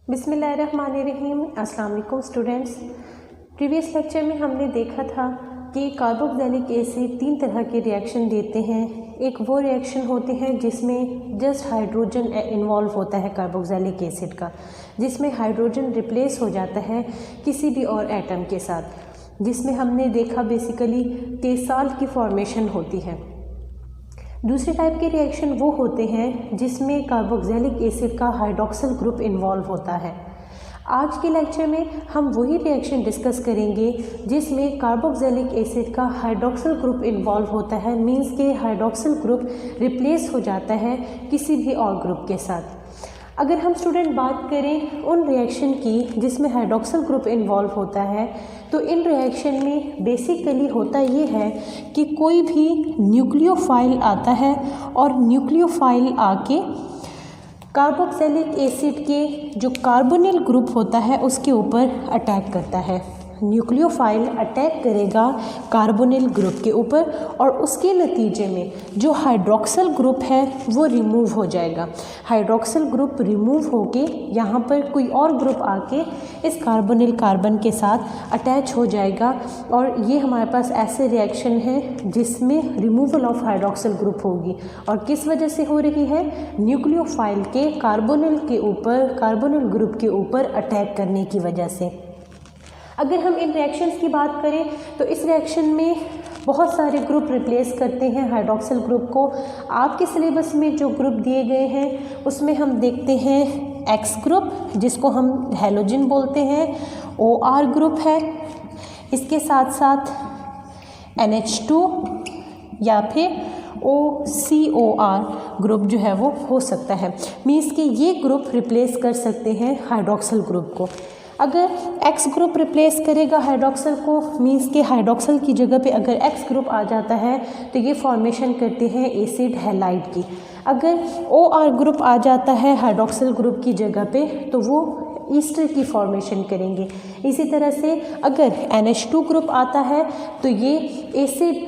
बिस्मिल्लाहिर्रहमानिर्रहीम। अस्सलाम वालेकुम स्टूडेंट्स। प्रीवियस लेक्चर में हमने देखा था कि कार्बोक्सिलिक एसिड 3 तरह के रिएक्शन देते हैं। एक वो रिएक्शन होते हैं जिसमें जस्ट हाइड्रोजन इन्वॉल्व होता है कार्बोक्सिलिक एसिड का, जिसमें हाइड्रोजन रिप्लेस हो जाता है किसी भी और एटम के साथ, जिसमें हमने देखा बेसिकली कि साल्ट की फॉर्मेशन होती है। दूसरे टाइप के रिएक्शन वो होते हैं जिसमें कार्बोक्सिलिक एसिड का हाइड्रोक्सिल ग्रुप इन्वॉल्व होता है। आज के लेक्चर में हम वही रिएक्शन डिस्कस करेंगे जिसमें कार्बोक्सिलिक एसिड का हाइड्रोक्सिल ग्रुप इन्वॉल्व होता है, मींस के हाइड्रोक्सिल ग्रुप रिप्लेस हो जाता है किसी भी और ग्रुप के साथ। अगर हम स्टूडेंट बात करें उन रिएक्शन की जिसमें हाइड्रोक्सिल ग्रुप इन्वॉल्व होता है, तो इन रिएक्शन में बेसिकली होता ये है कि कोई भी न्यूक्लियोफाइल आता है और न्यूक्लियोफाइल आके कार्बोक्सिलिक एसिड के जो कार्बोनिल ग्रुप होता है उसके ऊपर अटैक करता है। न्यूक्लियोफाइल अटैक करेगा कार्बोनिल ग्रुप के ऊपर और उसके नतीजे में जो हाइड्रोक्सिल ग्रुप है वो रिमूव हो जाएगा। हाइड्रोक्सिल ग्रुप रिमूव होके यहाँ पर कोई और ग्रुप आके इस कार्बोनिल कार्बन के साथ अटैच हो जाएगा, और ये हमारे पास ऐसे रिएक्शन है जिसमें रिमूवल ऑफ हाइड्रोक्सिल ग्रुप होगी। और किस वजह से हो रही है? न्यूक्लियोफाइल के कार्बोनिल के ऊपर, कार्बोनिल ग्रुप के ऊपर अटैक करने की वजह से। अगर हम इन रिएक्शंस की बात करें तो इस रिएक्शन में बहुत सारे ग्रुप रिप्लेस करते हैं हाइड्रोक्सिल ग्रुप को। आपके सिलेबस में जो ग्रुप दिए गए हैं उसमें हम देखते हैं एक्स ग्रुप, जिसको हम हैलोजन बोलते हैं, OR ग्रुप है, इसके साथ साथ NH2 या फिर OCOR ग्रुप जो है वो हो सकता है। मीन्स कि ये ग्रुप रिप्लेस कर सकते हैं हाइड्रोक्सिल ग्रुप को। अगर X ग्रुप रिप्लेस करेगा हाइड्रोक्सिल को, मीन्स के हाइड्रोक्सिल की जगह पे अगर X ग्रुप आ जाता है तो ये फॉर्मेशन करते हैं एसिड हैलाइड की। अगर OR ग्रुप आ जाता है हाइड्रोक्सिल ग्रुप की जगह पे तो वो ईस्टर की फॉर्मेशन करेंगे। इसी तरह से अगर NH2 ग्रुप आता है तो ये एसिड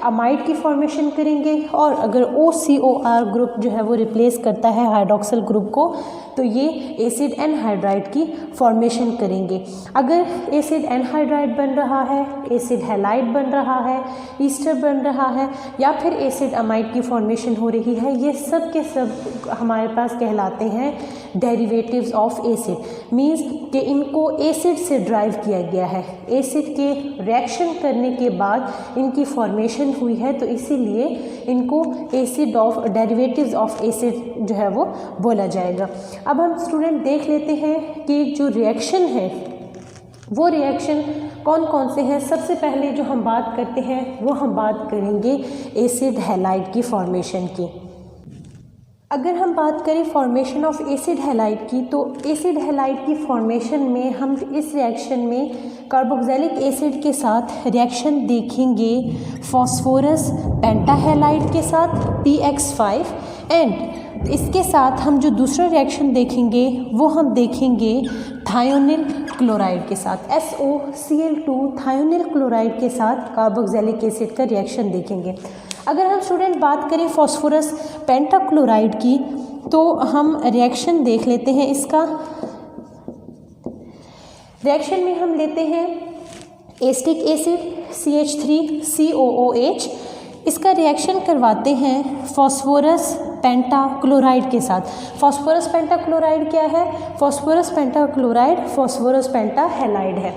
अमाइड की फॉर्मेशन करेंगे, और अगर OCOR ग्रुप जो है वो रिप्लेस करता है हाइड्रोक्सिल ग्रुप को तो ये एसिड एनहाइड्राइड की फॉर्मेशन करेंगे। अगर एसिड एनहाइड्राइड बन रहा है, एसिड हैलाइड बन रहा है, ईस्टर बन रहा है, या फिर एसिड अमाइड की फॉर्मेशन हो रही है, ये सब के सब हमारे पास कहलाते हैं डेरिवेटिव्स ऑफ एसिड। मीन्स कि इनको एसिड से ड्राइव किया गया है, एसिड के रिएक्शन करने के बाद इनकी फॉर्मेशन हुई है, तो इसीलिए इनको acid of derivatives of acid जो है वो बोला जाएगा। अब हम स्टूडेंट देख लेते हैं कि जो रिएक्शन है वो रिएक्शन कौन कौन से हैं। सबसे पहले जो हम बात करते हैं वो हम बात करेंगे एसिड हैलाइड की फॉर्मेशन की। अगर हम बात करें फॉर्मेशन ऑफ एसिड हैलाइड की, तो एसिड हैलाइड की फॉर्मेशन में हम इस रिएक्शन में कार्बोक्सिलिक एसिड के साथ रिएक्शन देखेंगे फॉस्फोरस पेंटाहैलाइड के साथ PX5, एंड इसके साथ हम जो दूसरा रिएक्शन देखेंगे वो हम देखेंगे थायोनिल क्लोराइड के साथ, SOCl2 थायोनिल क्लोराइड के साथ कार्बोक्सिलिक एसिड का रिएक्शन देखेंगे। अगर हम स्टूडेंट बात करें फॉस्फोरस पेंटाक्लोराइड की, तो हम रिएक्शन देख लेते हैं इसका। रिएक्शन में हम लेते हैं एसिटिक एसिड CH3COOH, इसका रिएक्शन करवाते हैं फॉस्फोरस पेंटाक्लोराइड के साथ। फॉस्फोरस पेंटाक्लोराइड क्या है? फॉस्फोरस पेंटाक्लोराइड फॉस्फोरस पेंटाहैलाइड है।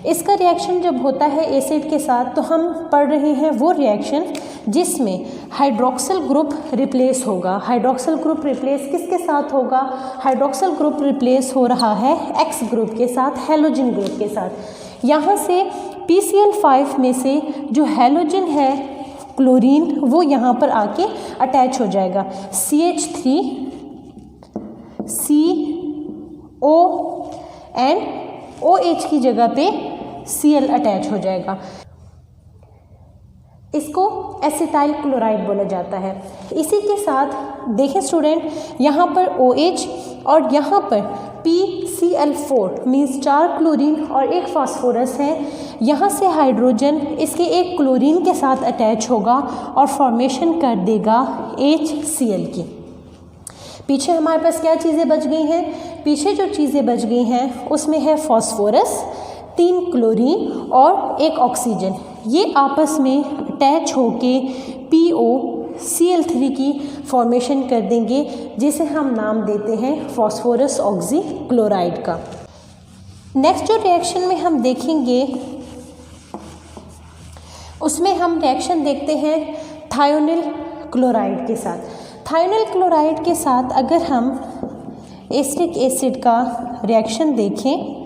इसका रिएक्शन जब होता है एसिड के साथ तो हम पढ़ रहे हैं वो रिएक्शन जिसमें हाइड्रोक्सिल ग्रुप रिप्लेस होगा। हाइड्रोक्सिल ग्रुप रिप्लेस किसके साथ होगा? हाइड्रोक्सिल ग्रुप रिप्लेस हो रहा है X ग्रुप के साथ, हैलोजन ग्रुप के साथ। यहाँ से PCl5 में से जो हैलोजन है क्लोरीन, वो यहाँ पर आके अटैच हो जाएगा। CH3 CO एंड OH की जगह पे Cl अटैच हो जाएगा। इसको एसिटाइल क्लोराइड बोला जाता है। इसी के साथ देखें स्टूडेंट, यहाँ पर OH और यहाँ पर PCl4 मीन्स 4 क्लोरीन और 1 फास्फोरस है। यहाँ से हाइड्रोजन इसके एक क्लोरीन के साथ अटैच होगा और फॉर्मेशन कर देगा HCl की। पीछे हमारे पास क्या चीज़ें बच गई हैं पीछे जो चीज़ें बच गई हैं उसमें है फॉस्फोरस, 3 क्लोरीन और 1 ऑक्सीजन। ये आपस में अटैच होके POCl3 की फॉर्मेशन कर देंगे, जिसे हम नाम देते हैं फॉस्फोरस ऑक्सीक्लोराइड का। नेक्स्ट जो रिएक्शन में हम देखेंगे उसमें हम रिएक्शन देखते हैं थायोनिल क्लोराइड के साथ। थायोनिल क्लोराइड के साथ अगर हम एसिटिक एसिड का रिएक्शन देखें,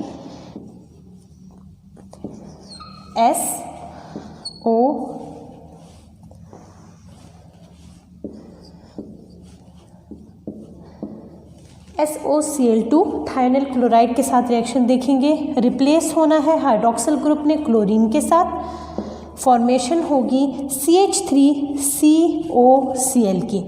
SOCl2 थायोनिल क्लोराइड के साथ रिएक्शन देखेंगे। रिप्लेस होना है हाइड्रोक्सिल ग्रुप ने क्लोरीन के साथ, फॉर्मेशन होगी CH3COCl की।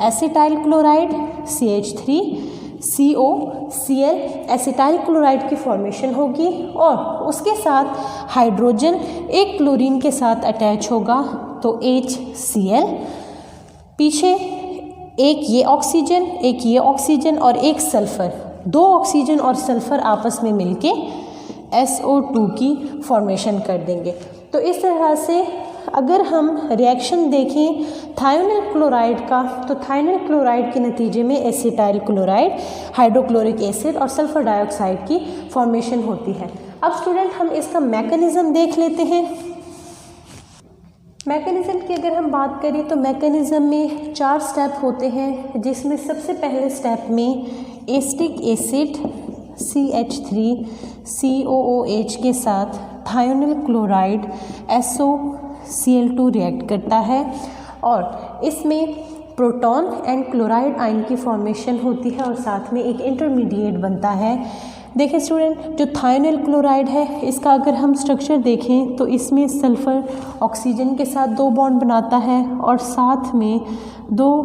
Acetyl chloride CH3COCl acetyl chloride की फॉर्मेशन होगी और उसके साथ हाइड्रोजन एक क्लोरीन के साथ अटैच होगा तो HCl। पीछे एक ये ऑक्सीजन और एक सल्फर, 2 ऑक्सीजन और सल्फर आपस में मिलके SO2 की फॉर्मेशन कर देंगे। तो इस तरह से अगर हम रिएक्शन देखें थायोनिल क्लोराइड का, तो थायोनिल क्लोराइड के नतीजे में एसिटाइल क्लोराइड, हाइड्रोक्लोरिक एसिड और सल्फर डाइऑक्साइड की फॉर्मेशन होती है। अब स्टूडेंट हम इसका मैकेनिज्म देख लेते हैं। मैकेनिज्म की अगर हम बात करें तो मैकेनिज्म में 4 स्टेप होते हैं, जिसमें सबसे पहले स्टेप में एसिटिक एसिड CH3COOH के साथ थायोनिल क्लोराइड SOCl2 रिएक्ट करता है और इसमें प्रोटॉन एंड क्लोराइड आयन की फॉर्मेशन होती है और साथ में एक इंटरमीडिएट बनता है। देखिए स्टूडेंट, जो थायोनिल क्लोराइड है इसका अगर हम स्ट्रक्चर देखें तो इसमें सल्फ़र ऑक्सीजन के साथ 2 बॉन्ड बनाता है और साथ में 2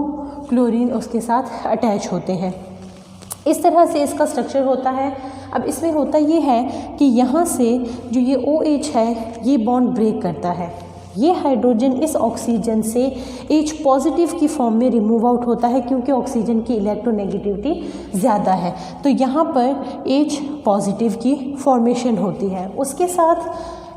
क्लोरीन उसके साथ अटैच होते हैं। इस तरह से इसका स्ट्रक्चर होता है। अब इसमें होता ये है कि यहाँ से जो ये OH है ये बॉन्ड ब्रेक करता है, ये हाइड्रोजन इस ऑक्सीजन से H पॉजिटिव की फॉर्म में रिमूव आउट होता है क्योंकि ऑक्सीजन की इलेक्ट्रोनेगेटिविटी ज़्यादा है, तो यहाँ पर H पॉजिटिव की फॉर्मेशन होती है। उसके साथ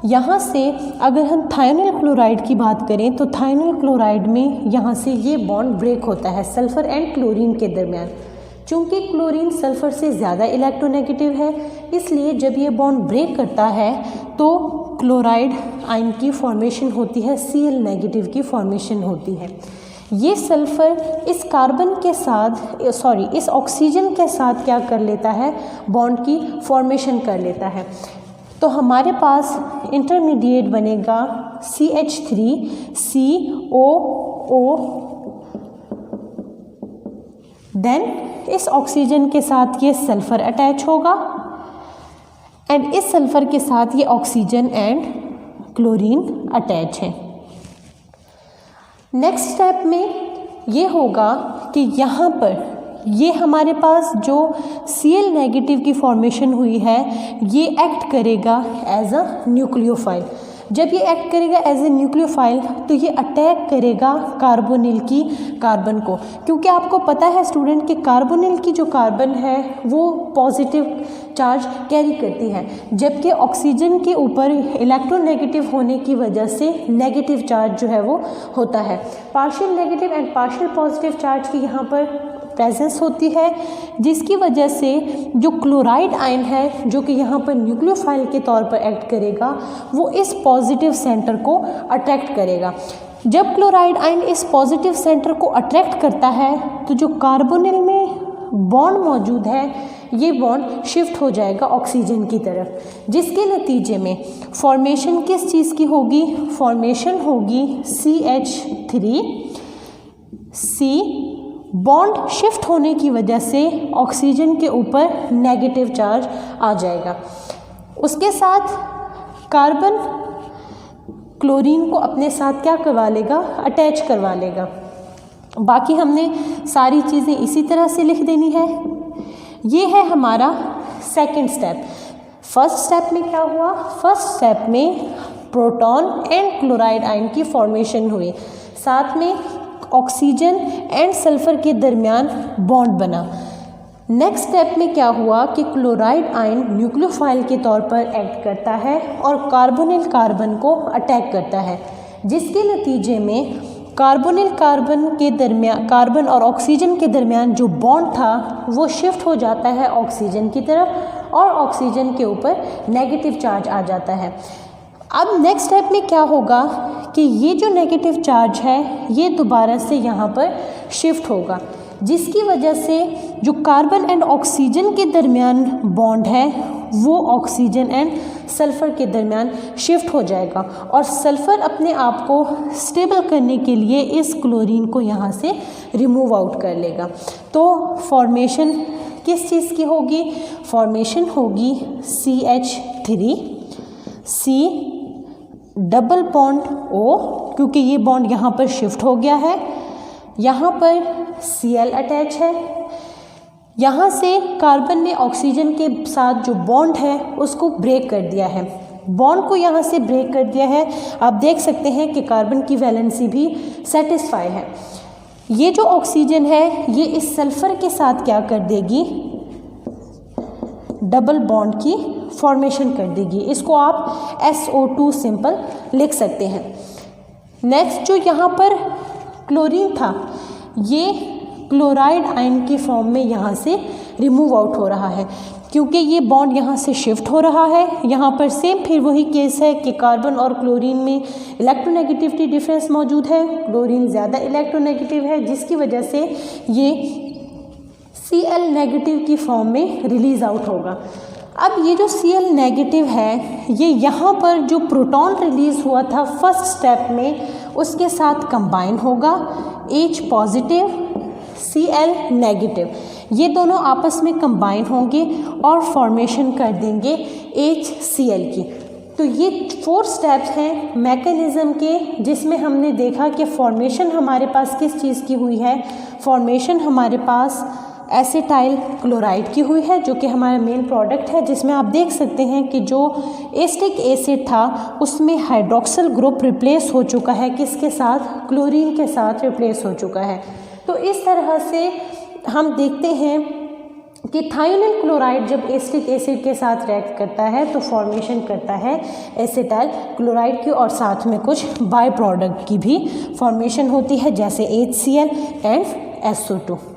यहाँ से अगर हम थायोनिल क्लोराइड की बात करें तो थायोनिल क्लोराइड में यहाँ से ये बॉन्ड ब्रेक होता है सल्फ़र एंड क्लोरीन के दरमियान। चूँकि क्लोरीन सल्फ़र से ज़्यादा इलेक्ट्रोनेगेटिव है, इसलिए जब ये बॉन्ड ब्रेक करता है तो क्लोराइड आयन की फॉर्मेशन होती है, Cl नेगेटिव की फॉर्मेशन होती है। ये सल्फ़र इस कार्बन के साथ इस ऑक्सीजन के साथ क्या कर लेता है, बॉन्ड की फॉर्मेशन कर लेता है। तो हमारे पास इंटरमीडिएट बनेगा CH3COO, देन इस ऑक्सीजन के साथ ये सल्फ़र अटैच होगा एंड इस सल्फ़र के साथ ये ऑक्सीजन एंड क्लोरीन अटैच है। नेक्स्ट स्टेप में ये होगा कि यहाँ पर ये हमारे पास जो Cl नेगेटिव की फॉर्मेशन हुई है ये एक्ट करेगा एज अ न्यूक्लियोफाइल। जब ये एक्ट करेगा एज ए न्यूक्लियोफाइल तो ये अटैक करेगा कार्बोनिल की कार्बन को, क्योंकि आपको पता है स्टूडेंट कि कार्बोनिल की जो कार्बन है वो पॉजिटिव चार्ज कैरी करती है, जबकि ऑक्सीजन के ऊपर इलेक्ट्रोनेगेटिव होने की वजह से नेगेटिव चार्ज जो है वो होता है। Partial negative and partial positive charge की यहाँ पर प्रेजेंस होती है, जिसकी वजह से जो क्लोराइड आयन है जो कि यहाँ पर न्यूक्लियोफाइल के तौर पर एक्ट करेगा वो इस पॉजिटिव सेंटर को अट्रैक्ट करेगा। जब क्लोराइड आयन इस पॉजिटिव सेंटर को अट्रैक्ट करता है तो जो कार्बोनिल में बॉन्ड मौजूद है ये बॉन्ड शिफ्ट हो जाएगा ऑक्सीजन की तरफ, जिसके नतीजे में फॉर्मेशन किस चीज़ की होगी, फॉर्मेशन होगी CH3C। बॉन्ड शिफ्ट होने की वजह से ऑक्सीजन के ऊपर नेगेटिव चार्ज आ जाएगा। उसके साथ कार्बन क्लोरीन को अपने साथ क्या करवा लेगा, अटैच करवा लेगा। बाकी हमने सारी चीज़ें इसी तरह से लिख देनी है। ये है हमारा सेकंड स्टेप। फर्स्ट स्टेप में क्या हुआ, फर्स्ट स्टेप में प्रोटॉन एंड क्लोराइड आयन की फॉर्मेशन हुई, साथ में ऑक्सीजन एंड सल्फ़र के दरमियान बॉन्ड बना। नेक्स्ट स्टेप में क्या हुआ कि क्लोराइड आयन न्यूक्लियोफाइल के तौर पर एक्ट करता है और कार्बोनिल कार्बन को अटैक करता है, जिसके नतीजे में कार्बोनिल कार्बन के दरमियान, कार्बन और ऑक्सीजन के दरमियान जो बॉन्ड था वो शिफ्ट हो जाता है ऑक्सीजन की तरफ और ऑक्सीजन के ऊपर नेगेटिव चार्ज आ जाता है। अब नेक्स्ट स्टेप में क्या होगा कि ये जो नेगेटिव चार्ज है ये दोबारा से यहाँ पर शिफ्ट होगा, जिसकी वजह से जो कार्बन एंड ऑक्सीजन के दरमियान बॉन्ड है वो ऑक्सीजन एंड सल्फ़र के दरमियान शिफ्ट हो जाएगा और सल्फ़र अपने आप को स्टेबल करने के लिए इस क्लोरीन को यहाँ से रिमूव आउट कर लेगा। तो फॉर्मेशन किस चीज़ की होगी? फॉर्मेशन होगी CH3 C double bond O, क्योंकि ये बॉन्ड यहाँ पर शिफ्ट हो गया है, यहाँ पर Cl अटैच है, यहाँ से कार्बन ने ऑक्सीजन के साथ जो बॉन्ड है उसको ब्रेक कर दिया है, बॉन्ड को यहाँ से ब्रेक कर दिया है। आप देख सकते हैं कि कार्बन की वैलेंसी भी सेटिस्फाई है। ये जो ऑक्सीजन है ये इस सल्फ़र के साथ क्या कर देगी? डबल बॉन्ड की फॉर्मेशन कर देगी। इसको आप SO2 सिंपल लिख सकते हैं। नेक्स्ट जो यहाँ पर क्लोरीन था ये क्लोराइड आयन की फॉर्म में यहाँ से रिमूव आउट हो रहा है, क्योंकि ये बॉन्ड यहाँ से शिफ्ट हो रहा है। यहाँ पर सेम फिर वही केस है कि कार्बन और क्लोरीन में इलेक्ट्रोनेगेटिविटी डिफरेंस मौजूद है, क्लोरीन ज़्यादा इलेक्ट्रोनेगेटिव है, जिसकी वजह से ये Cl नेगेटिव की फॉर्म में रिलीज़ आउट होगा। अब ये जो Cl नेगेटिव है ये यहाँ पर जो प्रोटॉन रिलीज़ हुआ था फर्स्ट स्टेप में उसके साथ कंबाइन होगा, H पॉजिटिव Cl नेगेटिव, ये दोनों आपस में कंबाइन होंगे और फॉर्मेशन कर देंगे HCl की। तो ये 4 स्टेप्स हैं मैकेनिज़्म के, जिसमें हमने देखा कि फॉर्मेशन हमारे पास किस चीज़ की हुई है। फॉर्मेशन हमारे पास एसिटाइल क्लोराइड की हुई है, जो कि हमारा मेन प्रोडक्ट है, जिसमें आप देख सकते हैं कि जो एसिटिक एसिड था उसमें हाइड्रोक्सिल ग्रुप रिप्लेस हो चुका है, किसके साथ? क्लोरीन के साथ रिप्लेस हो चुका है। तो इस तरह से हम देखते हैं कि थायोनिल क्लोराइड जब एसिटिक एसिड के साथ रिएक्ट करता है तो फॉर्मेशन करता है एसिटाइल क्लोराइड की, और साथ में कुछ बाय प्रोडक्ट की भी फॉर्मेशन होती है जैसे HCl एंड SO2।